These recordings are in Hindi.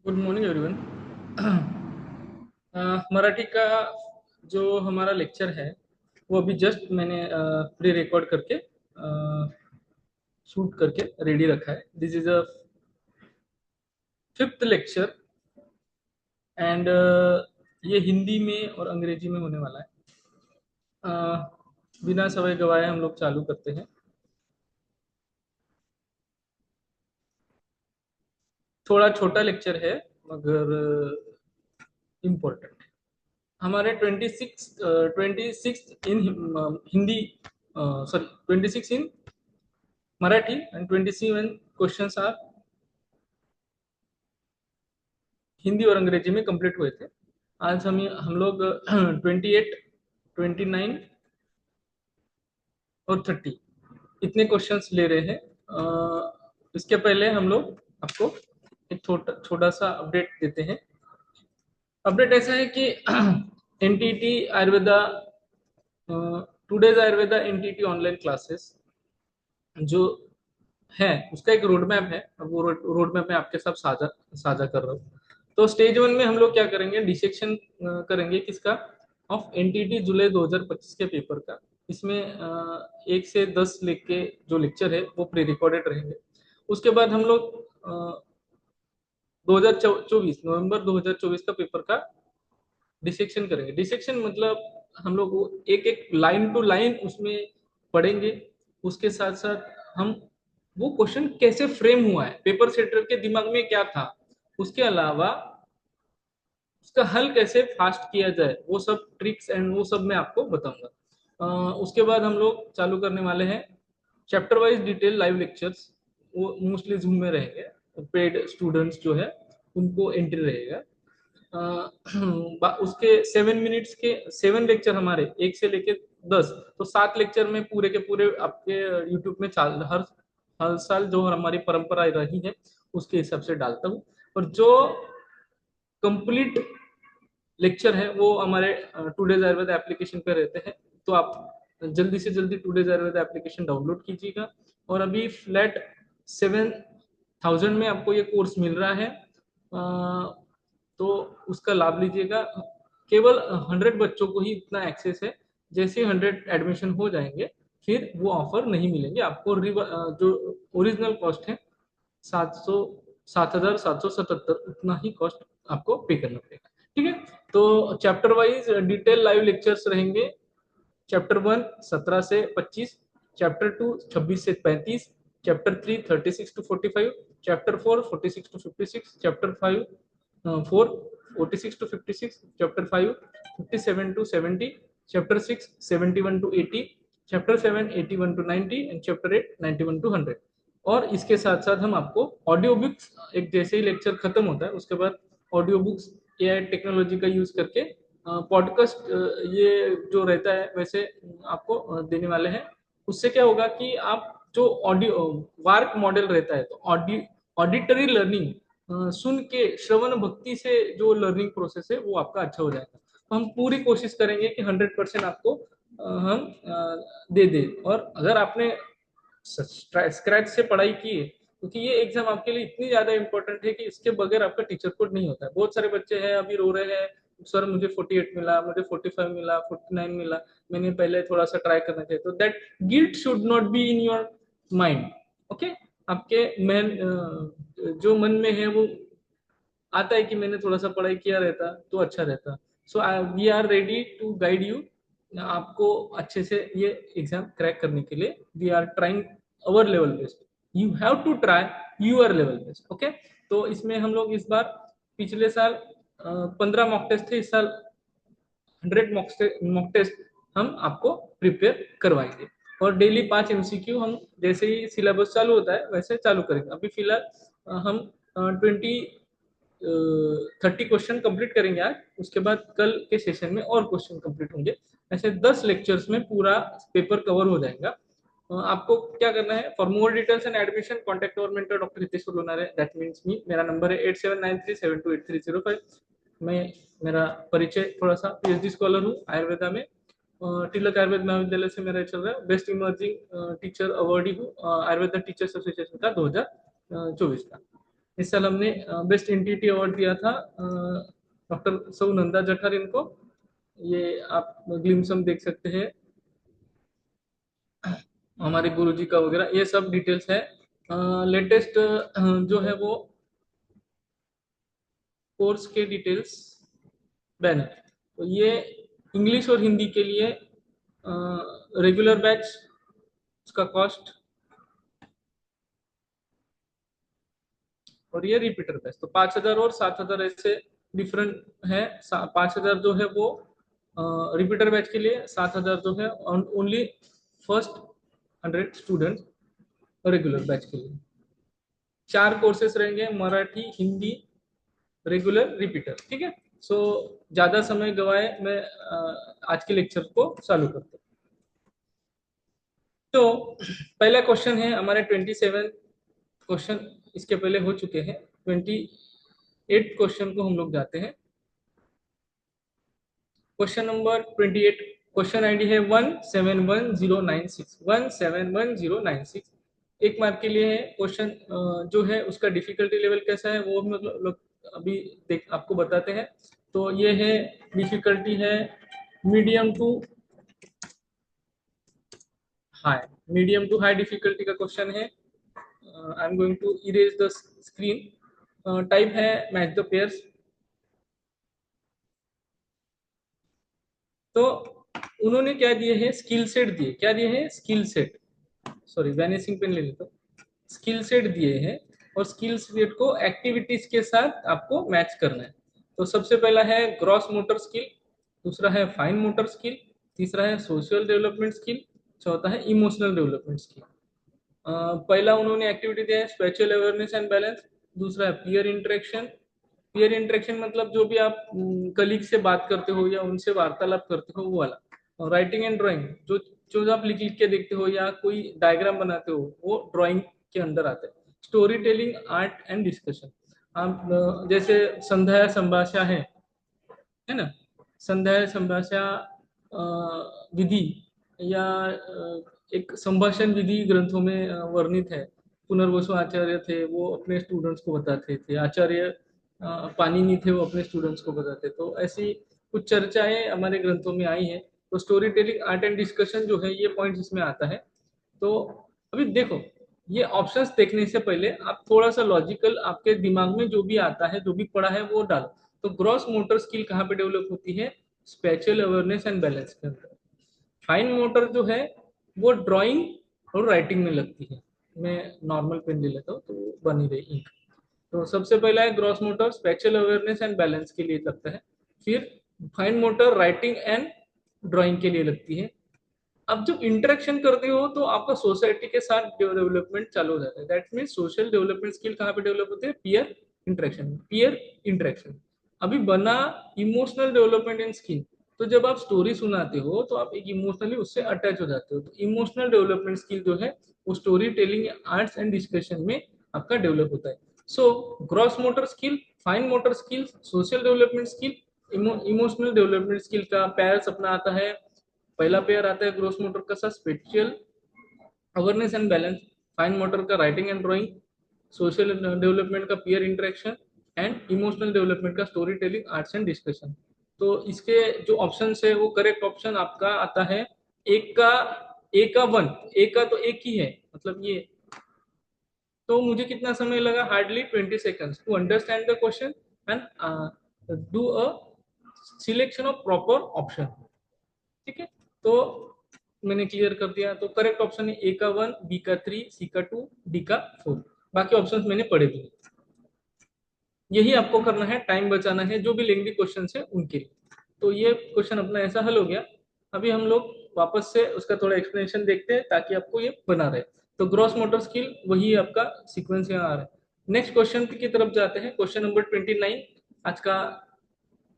Good morning everyone. मराठी का जो हमारा लेक्चर है वो अभी जस्ट मैंने प्री रिकॉर्ड करके शूट करके रेडी रखा है। This is a fifth lecture and ये हिंदी में और अंग्रेजी में होने वाला है। बिना समय गवाए हम लोग चालू करते हैं। थोड़ा छोटा लेक्चर है मगर इम्पोर्टेंट। हमारे 26 in Hindi, sorry 26 in Marathi and 27 questions are Hindi और अंग्रेजी में कंप्लीट हुए थे। आज हम लोग 28, 29 और 30 इतने क्वेश्चंस ले रहे हैं। इसके पहले हम लोग आपको एक छोटा छोटा सा अपडेट देते हैं। अपडेट ऐसा है कि NTT Ayurveda, today's Ayurveda NTT online classes जो है उसका एक रोड मैप है। अब वो रोड मैप मैं आपके साथ साझा साझा कर रहा हूँ। तो स्टेज वन में हम लोग क्या करेंगे, डिसेक्शन करेंगे किसका, ऑफ एनटीटी जुलाई 2025 के पेपर का। इसमें 1 से 10 लेके जो लेक्चर है वो प्री रिकॉर्डेड रहेंगे। उसके बाद हम लोग 2024 नवंबर 2024 का पेपर का डिसेक्शन करेंगे। डिसेक्शन मतलब हम लोग वो एक एक लाइन टू लाइन उसमें पढ़ेंगे। उसके साथ साथ हम वो क्वेश्चन कैसे फ्रेम हुआ है, पेपर सेटर के दिमाग में क्या था, उसके अलावा उसका हल कैसे फास्ट किया जाए, वो सब ट्रिक्स एंड वो सब मैं आपको बताऊंगा। उसके बाद हम लोग चालू करने वाले हैं chapter wise detail live lectures. वो मोस्टली जूम में रहेंगे। पेड स्टूडेंट्स जो है उनको एंट्री रहेगा। उसके 7 मिनट्स के 7 लेक्चर हमारे 1 से लेके 10, तो 7 लेक्चर में पूरे के पूरे आपके यूट्यूब में चाल हर हर साल जो हमारी परंपरा रही है उसके हिसाब से डालता हूँ। और जो कंप्लीट लेक्चर है वो हमारे टुडेज आयुर्वेद एप्लीकेशन पे रहते हैं। तो आप जल्दी से जल्दी टुडेज आयुर्वेद एप्लीकेशन डाउनलोड कीजिएगा। और अभी फ्लैट 7,000 में आपको ये कोर्स मिल रहा है। तो उसका लाभ लीजिएगा। केवल 100 बच्चों को ही इतना एक्सेस है। जैसे 100 एडमिशन हो जाएंगे फिर वो ऑफर नहीं मिलेंगे आपको। जो ओरिजिनल कॉस्ट है 700 7,777 उतना ही कॉस्ट आपको पे करना पड़ेगा। ठीक है। तो chapter wise detail live lectures रहेंगे। चैप्टर 1 17 से 25, चैप्टर 2 26 से 35, chapter 3 36 to 45, chapter 4 46 to 56, chapter 5 4 46 to 56, chapter 5 57 to 70, chapter 6 71 to 80, chapter 7 81 to 90 and chapter 8 91 to 100। और इसके साथ साथ हम आपको ऑडियो बुक्स, एक जैसे ही लेक्चर खत्म होता है उसके बाद ऑडियो बुक्स एआई टेक्नोलॉजी का यूज करके पॉडकास्ट ये जो रहता है वैसे आपको देने वाले हैं। उससे क्या होगा कि आप जो ऑडियो वार्क मॉडल रहता है तो ऑडिटरी लर्निंग, सुन के श्रवण भक्ति से जो लर्निंग प्रोसेस है वो आपका अच्छा हो जाएगा। तो हम पूरी कोशिश करेंगे कि 100% आपको हम दे दे। और अगर आपने स्क्रैच से पढ़ाई की है क्योंकि ये एग्जाम आपके लिए इतनी ज्यादा इंपॉर्टेंट है कि इसके बगैर आपका टीचर कोड नहीं होता है। बहुत सारे बच्चे हैं अभी रो रहे हैं, सर मुझे 48 मिला, मुझे 45 मिला, 49 मिला, मैंने पहले थोड़ा सा ट्राई करना चाहिए। तो that guilt should not be in your mind. Okay. आपके मन जो मन में है वो आता है कि मैंने थोड़ा सा पढ़ाई किया रहता तो अच्छा रहता। So we are ready to guide you. आपको अच्छे से ये एग्जाम क्रैक करने के लिए we are trying our level best. You have to try your level best. Okay. तो इसमें हम लोग इस बार, पिछले साल 15 मॉक टेस्ट थे, इस साल 100 मॉक टेस्ट हम आपको प्रिपेयर करवाएंगे। और डेली 5 एमसीक्यू हम जैसे ही सिलेबस चालू होता है वैसे चालू करेंगे। अभी फिलहाल हम 30 क्वेश्चन कंप्लीट करेंगे आज। उसके बाद कल के सेशन में और क्वेश्चन कंप्लीट होंगे। ऐसे 10 लेक्चर्स में पूरा पेपर कवर हो जाएगा। आपको क्या करना है, for more details and admission contact our mentor doctor Hitesh Lonare, that means me. मेरा नंबर है 8793728305। मैं, मेरा परिचय थोड़ा सा, पीएचडी स्कॉलर हूँ आयुर्वेदा में। तिलक आयुर्वेद महाविद्यालय से मेरा चल रहा है। बेस्ट इमर्जिंग टीचर अवार्डी हूँ आयुर्वेदा टीचर्स एसोसिएशन का 2024 का। इस साल हमने बेस्ट एनटीटी अवार्ड दिया था डॉक्टर सौ नंदा जठार इनको। ये आप ग्लिम्स हम देख सकते हैं हमारे गुरुजी का वगैरह, ये सब डिटेल्स है। लेटेस्ट जो है वो कोर्स के डिटेल्स बैनर। तो ये इंग्लिश और हिंदी के लिए रेगुलर बैच, उसका कॉस्ट, और ये रिपीटर बैच। तो 5,000 और 7,000 ऐसे डिफरेंट है। 5,000 जो है वो रिपीटर बैच के लिए, 7,000 जो है only first 100 student regular batch के लिए। 4 कोर्सेस रहेंगे, मराठी, हिंदी, रेगुलर, रिपीटर। ठीक है। सो ज्यादा समय गवाए मैं आज के लेक्चर को चालू करता हूँ। तो पहला क्वेश्चन है हमारे 27 क्वेश्चन इसके पहले हो चुके हैं। 28 क्वेश्चन को हम लोग जाते हैं। क्वेश्चन नंबर 28, क्वेश्चन आईडी है 171096, 171096। एक मार्क के लिए है क्वेश्चन। जो है उसका डिफिकल्टी लेवल कैसा है वो हम लोग अभी देख आपको बताते हैं। तो ये है, डिफिकल्टी है medium to high, medium to high difficulty का क्वेश्चन है। I am going to erase the screen. Type है मैच द पेयर्स। तो उन्होंने क्या दिए हैं, स्किल सेट दिए। क्या दिए हैं, skill set, sorry vanishing pen ले लेता हूँ। स्किल सेट दिए हैं और स्किल सेट को एक्टिविटीज के साथ आपको मैच करना है। तो सबसे पहला है ग्रॉस मोटर स्किल, दूसरा है फाइन मोटर स्किल, तीसरा है सोशल डेवलपमेंट स्किल, चौथा है इमोशनल डेवलपमेंट स्किल। पहला उन्होंने एक्टिविटी दिया है स्पेशल अवेयरनेस एंड बैलेंस, दूसरा है पीयर इंटरेक्शन। पीयर इंटरेक्शन मतलब जो भी आप कलीग से बात करते हो या उनसे वार्तालाप करते हो वो वाला। राइटिंग एंड ड्राइंग, जो जो आप लिख लिख के देखते हो या कोई डायग्राम बनाते हो वो ड्राइंग के अंदर आता है। Story telling, art and discussion. आप जैसे संध्या संभाषा है ना, संध्या संभाषा विधि या एक संभाषण विधि ग्रंथों में वर्णित है। पुनर्वसु आचार्य थे, वो अपने स्टूडेंट्स को बताते थे। आचार्य पाणिनि थे, वो अपने स्टूडेंट्स को बताते। तो ऐसी कुछ चर्चाएं हमारे ग्रंथों में आई हैं। तो story telling, art and discussion जो है ये पॉइंट इसमें आता है। तो अभी देखो, ये ऑप्शंस देखने से पहले आप थोड़ा सा लॉजिकल आपके दिमाग में जो भी आता है, जो भी पढ़ा है वो डालो। तो ग्रॉस मोटर स्किल कहाँ पे डेवलप होती है, स्पेशल अवेयरनेस एंड बैलेंस के अंदर। फाइन मोटर जो है वो ड्राइंग और राइटिंग में लगती है। मैं नॉर्मल पेन ले लेता हूँ तो वो बनी रही इंक। तो सबसे पहला है gross motor, special awareness and balance के लिए लगता है। फिर fine motor writing and drawing के लिए लगती है। अब जब इंटरेक्शन करते हो तो आपका सोसाइटी के साथ डेवलपमेंट चालू हो जाता है। That mean social development skill कहाँ पे डेवलप होते हैं, पीयर इंटरेक्शन। पीयर इंटरेक्शन अभी बना इमोशनल डेवलपमेंट इन स्किल। तो जब आप स्टोरी सुनाते हो तो आप एक इमोशनली उससे अटैच हो जाते हो। तो इमोशनल डेवलपमेंट स्किल जो है वो story telling, arts and discussion में आपका डेवलप होता है। So gross motor skill, fine motor skill, social development skill, emotional development skill का पैर्स अपना आता है। पहला पेयर आता है ग्रोस मोटर का सा spatial awareness and balance, fine motor का writing and drawing, social development का peer interaction and emotional development का story telling, arts and discussion. तो इसके जो ऑप्शन है वो करेक्ट ऑप्शन आपका आता है एक का, ए का वन, ए का तो एक ही है मतलब ये। तो मुझे कितना समय लगा, hardly 20 seconds to understand the question and do a selection of proper option. ठीक है। तो मैंने क्लियर कर दिया। तो करेक्ट ऑप्शन है ए का 1, बी का 3, सी का 2, डी का 4। बाकी ऑप्शंस मैंने पढ़े भी नहीं। यही आपको करना है, टाइम बचाना है जो भी लेंदी क्वेश्चन है उनके लिए। तो ये क्वेश्चन अपना ऐसा हल हो गया। अभी हम लोग वापस से उसका थोड़ा एक्सप्लेनेशन देखते हैं ताकि आपको ये बना रहे। तो ग्रॉस मोटर स्किल वही आपका सीक्वेंस यहाँ आ रहा है। नेक्स्ट क्वेश्चन की तरफ जाते हैं, क्वेश्चन नंबर 29, आज का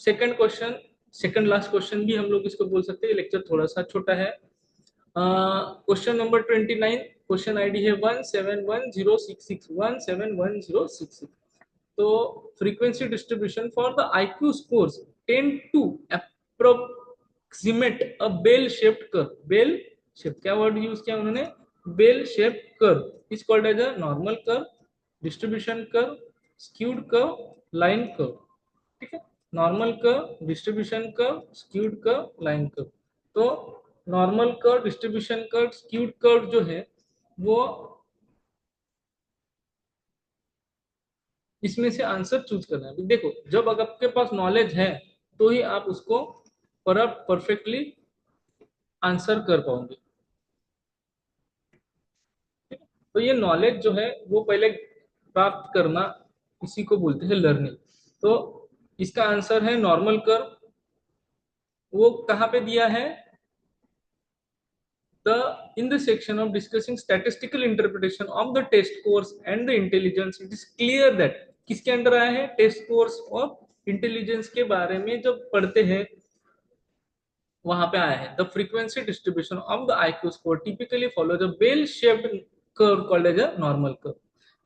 second question, second last question भी हम लोग इसको बोल सकते हैं। लेक्चर थोड़ा सा छोटा है। क्वेश्चन नंबर 29, क्वेश्चन आईडी है 171066, 171066। तो frequency distribution for the IQ scores tend to approximate a bell shaped curve. Bell shape, क्या वर्ड यूज किया उन्होंने, bell shaped curve is called as a normal curve, distribution curve, skewed curve, line curve, ठीक है। Normal curve, distribution curve, skewed curve, line curve. तो normal curve, distribution curve, skewed curve जो है वो इसमें से आंसर चूज करना है। देखो, जब अगर आपके पास नॉलेज है तो ही आप उसको परफेक्टली आंसर कर पाओगे। तो ये नॉलेज जो है वो पहले प्राप्त करना, इसी को बोलते हैं लर्निंग। तो इसका आंसर है नॉर्मल कर्व। वो कहाँ पे दिया है? the in the section of discussing statistical interpretation of the test scores and the intelligence, it is clear that किसके अंडर आया है? टेस्ट स्कोर्स और इंटेलिजेंस के बारे में जब पढ़ते हैं वहां पे आया है। The frequency distribution of the IQ score typically follow the bell shaped curve called as a normal curve.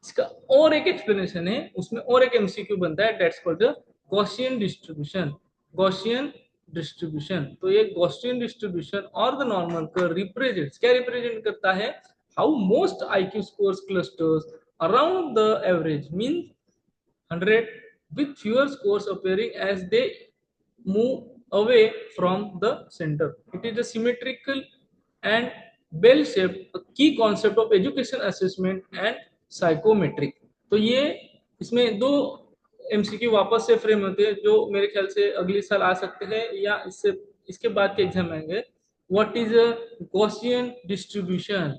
इसका और एक एक्सप्लेनेशन है, उसमें और एक एमसीक्यू बनता है, that's called the Gaussian distribution. Gaussian distribution, तो ये गॉसियन डिस्ट्रीब्यूशन और द नॉर्मल कर्व रिप्रेजेंट्स, क्या रिप्रेजेंट करता है? How most IQ scores clusters around the average mean 100 with fewer scores appearing as they move away from the center. It is a symmetrical and bell shaped, a key concept of education assessment and psychometric। तो ये इसमें दो एमसीक्यू वापस से फ्रेम होते हैं जो मेरे ख्याल से अगले साल आ सकते हैं या इससे इसके बाद के एग्जाम आएंगे। What is a Gaussian distribution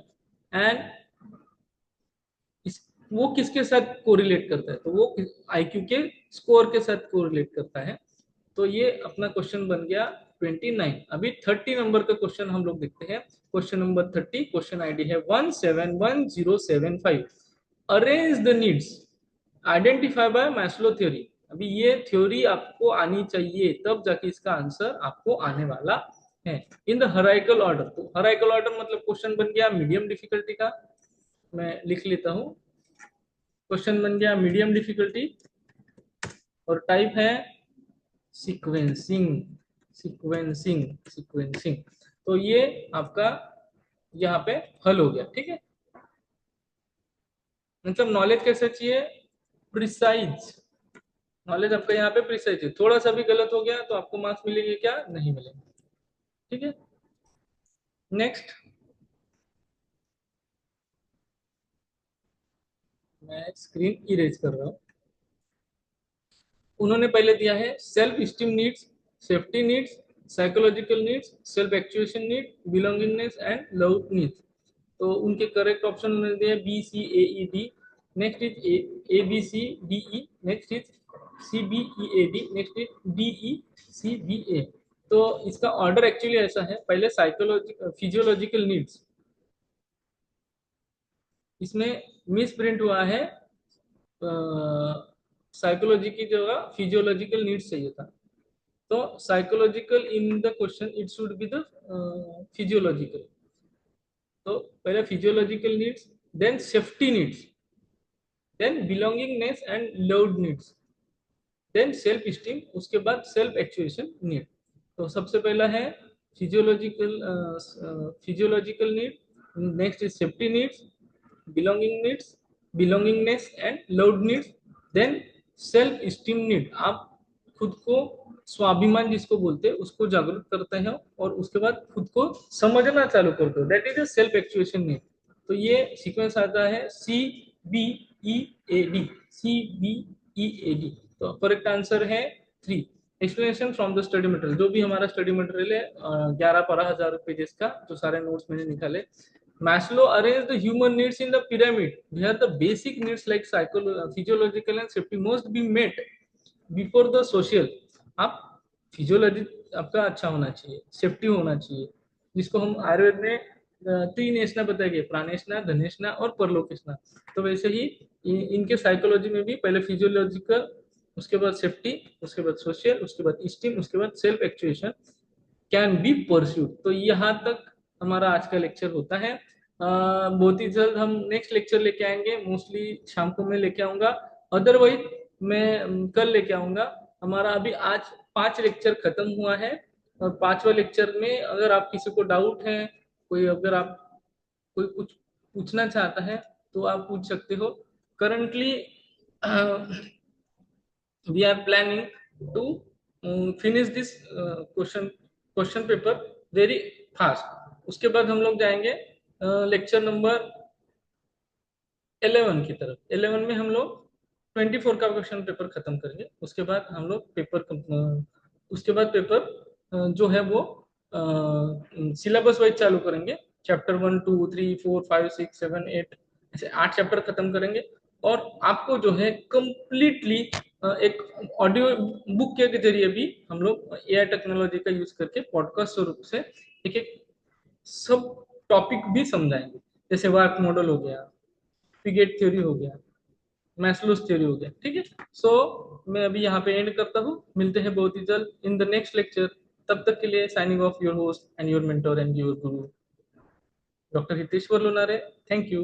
and इस वो किसके साथ कोरिलेट करता है? तो वो आईक्यू के स्कोर के साथ कोरिलेट करता है। तो ये अपना क्वेश्चन बन गया 29। अभी 30 नंबर का क्वेश्चन हम लोग देखते हैं। क्वेश्चन नंबर 30, क्वेश्चन आईडी है 171075। Arrange the needs identify bye Maslow theory. अभी ये थ्योरी आपको आनी चाहिए, तब जाके इसका आंसर आपको आने वाला है। इन द हराइकल ऑर्डर, तो हराइकल ऑर्डर मतलब क्वेश्चन बन गया मीडियम डिफिकल्टी का। मैं लिख लेता हूं, क्वेश्चन बन गया मीडियम डिफिकल्टी और टाइप है सीक्वेंसिंग। Sequencing, sequencing. तो ये आपका यहाँ पे हल हो गया, ठीक है। मतलब नॉलेज कैसे चाहिए? प्रिसाइज नॉलेज आपका यहाँ पे प्रिसाइज है। थोड़ा सा भी गलत हो गया तो आपको मार्क्स मिलेंगे क्या? नहीं मिलेंगे, ठीक है। नेक्स्ट, मैं स्क्रीन इरेज कर रहा हूँ। उन्होंने पहले दिया है self esteem needs, safety needs, psychological needs, self actuation need, belongingness and love needs. तो उनके करेक्ट ऑप्शन उन्होंने दिया B C E A D. Next is A B C D E. Next is C B E A D. Next is D E C B A. तो इसका ऑर्डर एक्चुअली ऐसा है, पहले साइकोलॉजिकल फिजियोलॉजिकल नीड्स, इसमें मिस प्रिंट हुआ है, साइकोलॉजी की जगह फिजियोलॉजिकल नीड्स चाहिए था। तो psychological in the question it should be the physiological. तो पहले physiological needs, then safety needs, then belongingness and loved needs, then self esteem, उसके बाद सेल्फ एक्चुएशन नीड। तो सबसे पहला है physiological physiological need, next is safety needs, belongingness needs, belongingness and loved needs, then self esteem need. आप खुद को स्वाभिमान जिसको बोलते हैं उसको जागरूक करते हैं और उसके बाद खुद को समझना चालू करते हो, that is a self actuation need. तो ये सीक्वेंस आता है C B E A D. C B E A D. तो करेक्ट आंसर है 3। Explanation from the study material, जो भी हमारा स्टडी मटेरियल है 11-12 हजार पेजेस का, जो सारे नोट्स मैंने निकाले। Maslow arranged the human needs in the pyramid where the basic needs like physiological and safety must be met before the social। आप फिजियोलॉजी आपका अच्छा होना चाहिए, सेफ्टी होना चाहिए, जिसको हम आयुर्वेद में 3 बताएंगे, प्राणेशना, धनेशना और परलोकेशना। तो वैसे ही इनके साइकोलॉजी में भी पहले फिजियोलॉजिकल, उसके बाद सेफ्टी, उसके बाद सोशल, उसके बाद स्टीम, उसके बाद self actuation can be pursued. तो यहाँ तक हमारा आज का लेक्चर होता है। बहुत ही जल्द हम नेक्स्ट लेक्चर लेके आएंगे, मोस्टली शाम को मैं लेके आऊंगा, अदरवाइज मैं कल लेके आऊंगा। हमारा अभी आज 5 लेक्चर खत्म हुआ है और 5वां लेक्चर में अगर आप किसी को डाउट है, कोई अगर आप कोई कुछ पूछना चाहता है तो आप पूछ सकते हो। Currently we are planning to finish this question paper very fast. उसके बाद हम लोग जाएंगे लेक्चर नंबर 11 की तरफ। 11 में हम लोग 24 का क्वेश्चन पेपर खत्म करेंगे। उसके बाद हम लोग उसके बाद पेपर जो है वो सिलेबस वाइज चालू करेंगे। चैप्टर 1 2 3 4 5 6 7 8 ऐसे 8 चैप्टर खत्म करेंगे। और आपको जो है कंप्लीटली एक ऑडियो बुक के जरिए भी हम लोग एआई टेक्नोलॉजी का यूज करके पॉडकास्ट स्वरूप से एक एक सब टॉपिक भी समझाएंगे। जैसे वार्क मॉडल हो गया, पिगेट थ्योरी हो गया, मैस्लोस थ्योरी हो गया। ठीक है। सो मैं अभी यहाँ पे एंड करता हूँ। मिलते हैं बहुत ही जल्द इन द नेक्स्ट लेक्चर। तब तक के लिए signing off your host and your mentor and your guru doctor Hiteshwar Lonare. Thank you.